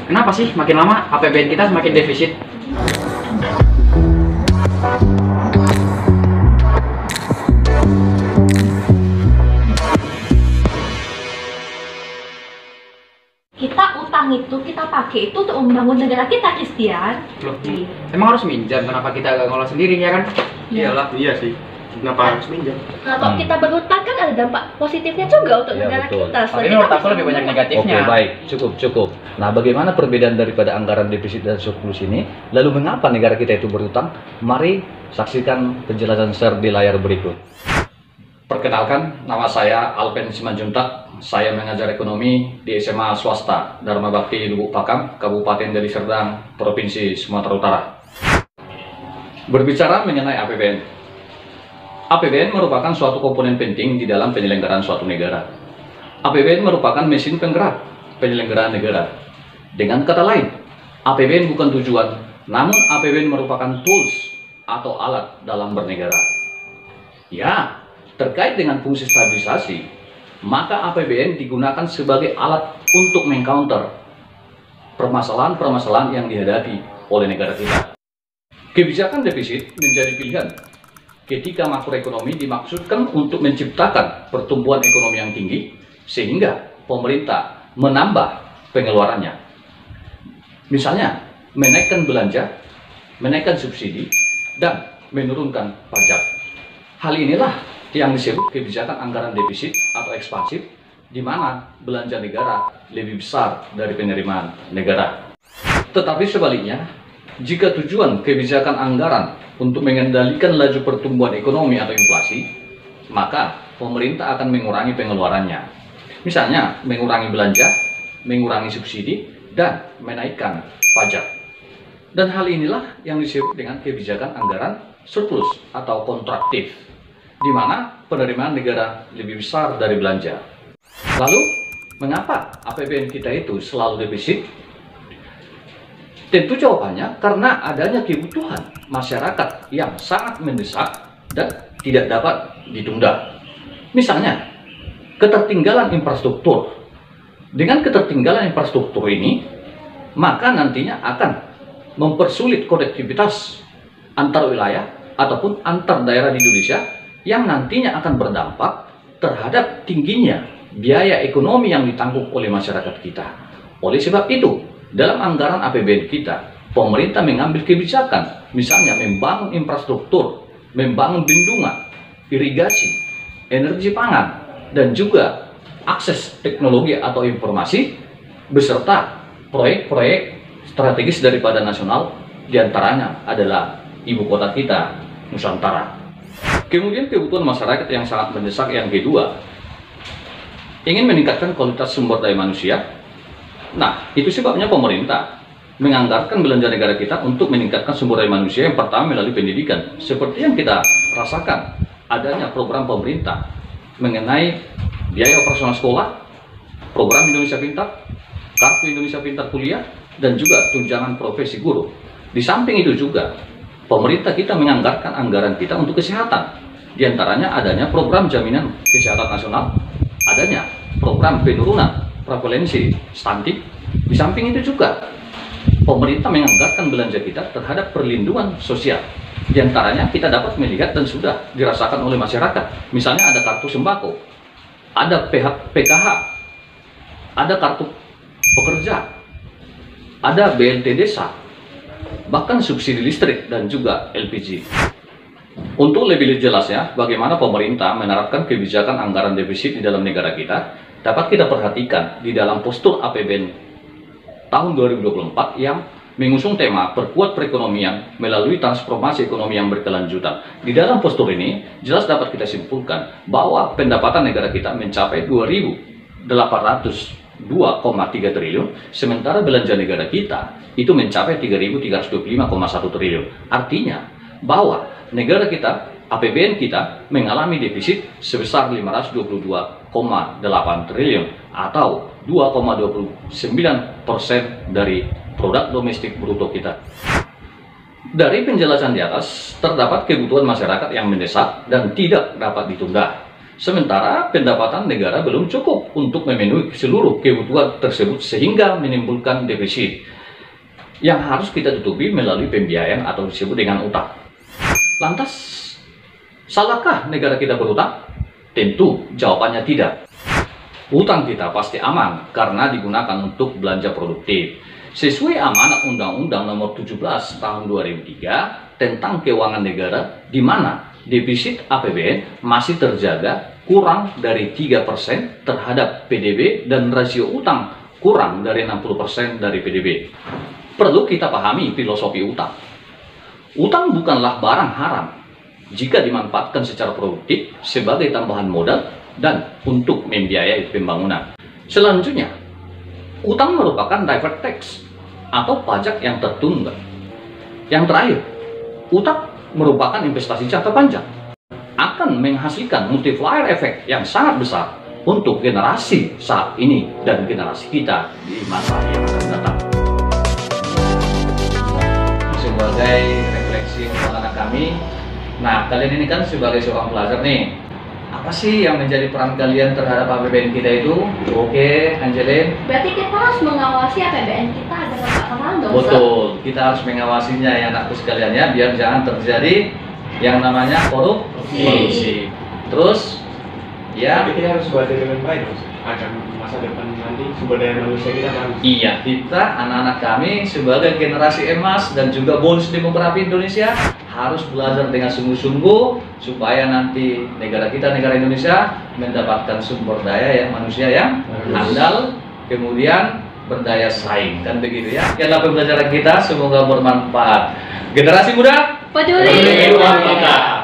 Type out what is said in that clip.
Kenapa sih makin lama APBN kita semakin defisit? Kita utang itu kita pakai itu untuk membangun negara kita, Christian. Loh, emang harus minjam? Kenapa kita gak ngolah sendiri ya kan? Iyalah, iya sih. Kenapa harus minjam? Nah, kalau kita berhutang kan ada dampak positifnya juga untuk Ya, negara betul. kita. Tapi Kita menurut aku bisa lebih banyak membangun. negatifnya. Oke, baik, cukup. Nah, bagaimana perbedaan daripada anggaran defisit dan surplus ini? Lalu mengapa negara kita itu berhutang? Mari saksikan penjelasan share di layar berikut. Perkenalkan, nama saya Alpen Simanjuntak. Saya mengajar ekonomi di SMA swasta Dharma Bakti Lubuk Pakam, Kabupaten Deli Serdang, Provinsi Sumatera Utara. Berbicara mengenai APBN. APBN merupakan suatu komponen penting di dalam penyelenggaraan suatu negara. APBN merupakan mesin penggerak penyelenggaraan negara. Dengan kata lain, APBN bukan tujuan, namun APBN merupakan tools atau alat dalam bernegara. Ya, terkait dengan fungsi stabilisasi, maka APBN digunakan sebagai alat untuk mengcounter permasalahan-permasalahan yang dihadapi oleh negara kita. Kebijakan defisit menjadi pilihan ketika makroekonomi dimaksudkan untuk menciptakan pertumbuhan ekonomi yang tinggi, sehingga pemerintah menambah pengeluarannya. Misalnya, menaikkan belanja, menaikkan subsidi, dan menurunkan pajak. Hal inilah yang disebut kebijakan anggaran defisit atau ekspansif, di mana belanja negara lebih besar dari penerimaan negara. Tetapi sebaliknya, jika tujuan kebijakan anggaran untuk mengendalikan laju pertumbuhan ekonomi atau inflasi, maka pemerintah akan mengurangi pengeluarannya. Misalnya, mengurangi belanja, mengurangi subsidi, dan menaikkan pajak. Dan hal inilah yang disebut dengan kebijakan anggaran surplus atau kontraktif, di mana penerimaan negara lebih besar dari belanja. Lalu, mengapa APBN kita itu selalu defisit? Tentu jawabannya karena adanya kebutuhan masyarakat yang sangat mendesak dan tidak dapat ditunda. Misalnya, ketertinggalan infrastruktur. Dengan ketertinggalan infrastruktur ini, maka nantinya akan mempersulit konektivitas antar wilayah ataupun antar daerah di Indonesia yang nantinya akan berdampak terhadap tingginya biaya ekonomi yang ditanggung oleh masyarakat kita. Oleh sebab itu, dalam anggaran APBN kita, pemerintah mengambil kebijakan, misalnya membangun infrastruktur, membangun bendungan, irigasi, energi pangan, dan juga akses teknologi atau informasi, beserta proyek-proyek strategis daripada nasional, diantaranya adalah ibu kota kita, Nusantara. Kemudian kebutuhan masyarakat yang sangat mendesak yang kedua, ingin meningkatkan kualitas sumber daya manusia. Nah, itu sebabnya pemerintah menganggarkan belanja negara kita untuk meningkatkan sumber daya manusia yang pertama melalui pendidikan. Seperti yang kita rasakan, adanya program pemerintah mengenai biaya operasional sekolah, program Indonesia Pintar, Kartu Indonesia Pintar Kuliah, dan juga tunjangan profesi guru. Di samping itu juga, pemerintah kita menganggarkan anggaran kita untuk kesehatan. Di antaranya adanya program jaminan kesehatan nasional, adanya program penurunan prevalensi stunting. Di samping itu juga, pemerintah menganggarkan belanja kita terhadap perlindungan sosial. Di antaranya kita dapat melihat dan sudah dirasakan oleh masyarakat. Misalnya ada kartu sembako, ada PKH, ada kartu pekerja, ada BLT desa, bahkan subsidi listrik dan juga LPG. Untuk lebih jelasnya, bagaimana pemerintah menerapkan kebijakan anggaran defisit di dalam negara kita, dapat kita perhatikan di dalam postur APBN tahun 2024 yang mengusung tema perkuat perekonomian melalui transformasi ekonomi yang berkelanjutan. Di dalam postur ini, jelas dapat kita simpulkan bahwa pendapatan negara kita mencapai 2.802,3 triliun, sementara belanja negara kita itu mencapai 3.325,1 triliun. Artinya bahwa negara kita, APBN kita mengalami defisit sebesar 522,8 triliun atau 2,29% dari produk domestik bruto kita. Dari penjelasan di atas, terdapat kebutuhan masyarakat yang mendesak dan tidak dapat ditunda. Sementara pendapatan negara belum cukup untuk memenuhi seluruh kebutuhan tersebut sehingga menimbulkan defisit yang harus kita tutupi melalui pembiayaan atau disebut dengan utang. Lantas, salahkah negara kita berutang? Tentu jawabannya tidak. Utang kita pasti aman karena digunakan untuk belanja produktif. Sesuai amanat Undang-Undang Nomor 17 Tahun 2003 tentang keuangan negara, di mana defisit APBN masih terjaga kurang dari 3% terhadap PDB dan rasio utang kurang dari 60% dari PDB. Perlu kita pahami filosofi utang. Utang bukanlah barang haram jika dimanfaatkan secara produktif sebagai tambahan modal dan untuk membiayai pembangunan. Selanjutnya, utang merupakan deferred tax atau pajak yang tertunda. Yang terakhir, utang merupakan investasi jangka panjang, akan menghasilkan multiplier effect yang sangat besar untuk generasi saat ini dan generasi kita di masa yang akan datang. Sebagai refleksi untuk anak kami, nah kalian ini kan sebagai seorang pelajar nih, apa sih yang menjadi peran kalian terhadap APBN kita itu? Oke, Angelin. Berarti kita harus mengawasi APBN kita agar tidak terlalu dosa. Betul, kita harus mengawasinya ya anakku sekalian ya, biar jangan terjadi yang namanya korupsi. Terus, ya. Tapi kita harus buat dengan baik, Mas. Agar masa depan nanti sumber daya manusia kita bagus. Iya, kita anak-anak kami sebagai generasi emas dan juga bonus demografi Indonesia harus belajar dengan sungguh-sungguh supaya nanti negara kita, negara Indonesia mendapatkan sumber daya yang manusia yang handal, kemudian berdaya saing, kan begitu ya. Itulah pembelajaran kita, semoga bermanfaat. Generasi muda, Peduli lingkungan kita.